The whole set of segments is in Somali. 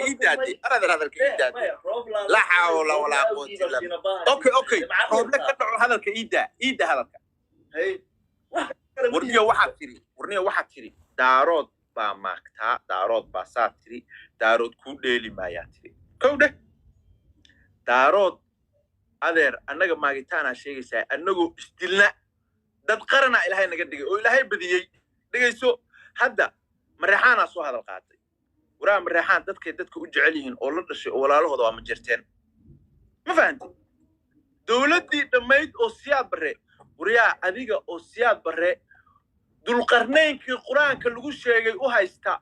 إيداتي أنا هذا الكيداتي لا حول ولا قوة إلا بالله أوكي روب لك كدعو هذا الكيدا هذا هي ورنيه واحد تري دارود با ماكتا دارود با ساتري دارود كوديلي ما ياتري كوده دارود أدير أنك ماجتانا شيء سا أنك استلنا دد قرنا إلهي نقدقي وإلهي بديي دقيسو هذا مريحان أسوا هذا القاضي ورا مريحان ددك وجعليهن أولاد الشيء ولا له هذا مجرتين ما فهمت دولتي دميت أوسياد بري وريا أديك أوسياد بري دول قرنين كي القرآن كلو شيء وهايستا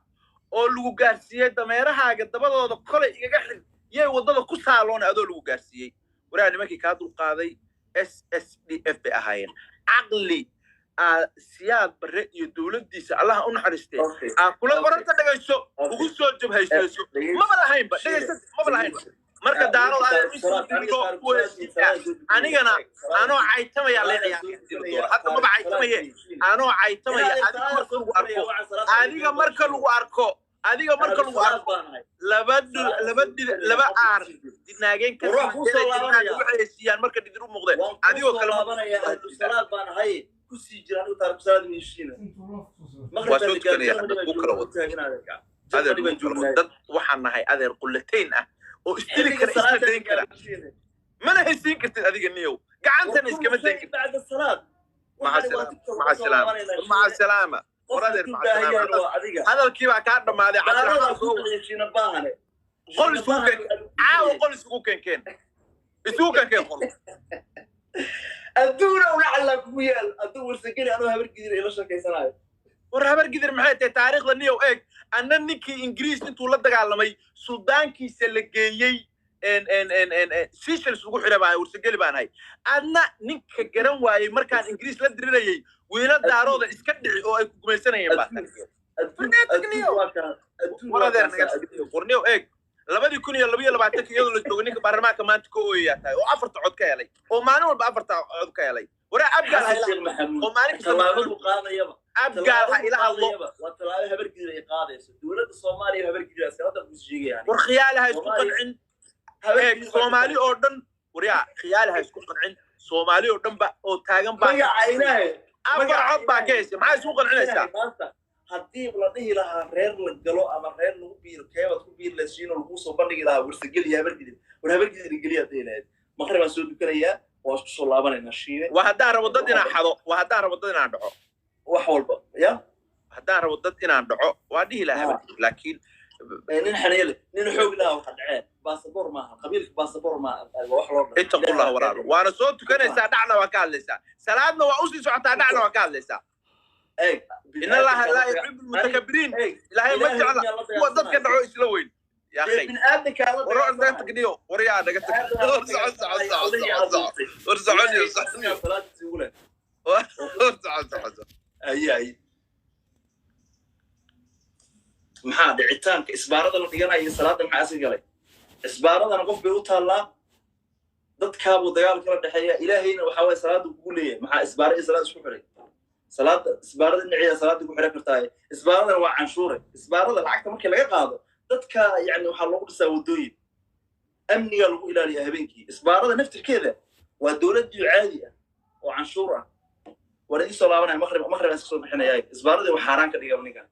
أو لو جارسية دميرها قد بدو هذا كله يجحد يه وضده كسالون هذا لو جارسية ورا نمكي كادو القاضي SSDF بأهاين عقلي سياد بري دولتي الله أنحرسته كل ورنت دقيسو وقصو جبهة يسوي ما بلاهين بس ما بلاهين marka daaro أنا عايتم يا لين حتى ما بعايتم أنا عايتم يا هذه مركل وأركو هذه مركل وأركو لبد عار ديناجين كروح وصل مركل يدرو مغضب هذه وكلام الصلاة بان هاي كسي جرانو تارك صلاة ميشينا واسود كني بكرة هذا المدة وحنا هاي هذا القلتين استلك كرا ما أنا هسين كرت هذه النيو قعنت أنا إسكمت ذيك بعد الصلاة مع السلامة ورادر مع السلامة هذا الكيبا كارد ما هذا قل سوكن قل سوكن كين سوكن كين قل الدورة ولعلك ويال الدور سكري أنا هبر كثير إلى شركة سناي ورهبر كثير محيط تاريخ النيو إيه أنا نيكي إنجليز أنتوا لا دقالمي سودان كي سلقيي ان سيشلز ugu xirabaa warsagali baan hay adna ninka garan waayay markaan Ingiriis la dirinayay wiila daarooda iska dhici oo ay ku gumaysanayeen baa qorniyo eeg 2022 iyadoo la joogo ninka baarlamaanka maanta ka ooyay tahay oo afarta cod ka helay oo maalin walba afarta cod ka helay wara abgaal oo maalin kasta qaadayaba abgaal ha ila hadlo waa talaabo habar gidir ay qaadayso dawladda Soomaaliya habar gidir askarada ku sheegayaan war khiyaalaha isku qancin Somali oo dhan wariya khiyaalaha isku qancin Somali oo dhan ba oo taagan baa magacaynahay afar cod baa geesay maxay isku qancinaysaa haddii la dhihi lahaa reer la galo ama reer lagu biiro keebad ku biir la siino lagu soo bandhigi lahaa warsagal iyo habar gidir geliya deelayd maqrib aan soo dukanaya oo isku soo laabanayna shiine waa haddaan rabo dad inaan xado waa haddaan rabo dad inaan dhaco wax walba ya haddaan rabo dad inaan dhaco waa dhihi lahaa laakiin nin xaniile nin xoog lahaa waxa dhaceen باسبور ما قبيلك باسبور ما وحلو اتقوا الله وراه وانا صوت كنيسه دعنا وكالسه سلامنا واوسي سعتا دعنا وكالسه اي ان الله لا يحب المتكبرين الهي ما جعل هو ضدك دعو اسلوين يا اخي ابن ادك على روح انت تقديو وريا دقتك ورزعوني صلاه الاولى اي maxaa dhicitaanka isbaarada la dhiganayo salaada maxaa asal galay isbaaradana qof bay u taallaa dadkaabuu dagaal kala dhexeeya ilaahayna waxa way salaada ugu leeyahay maxaa isbaara iyo salaad isku xiray salaada isbaarada dhinaciya salaada ugu xiray kartaa isbaaradana waa canshuure isbaarada lacagta markii laga qaado dadka yani waxa lagu dhisaa wadooyin amniga lagu ilaaliyo habeenkii isbaarada naftirkeeda waa dawlad caadi ah oo canshuur ah waradii soo laabanaya maqrib iska soo bixinaya isbaarada waa xaraan ka dhigaa ninka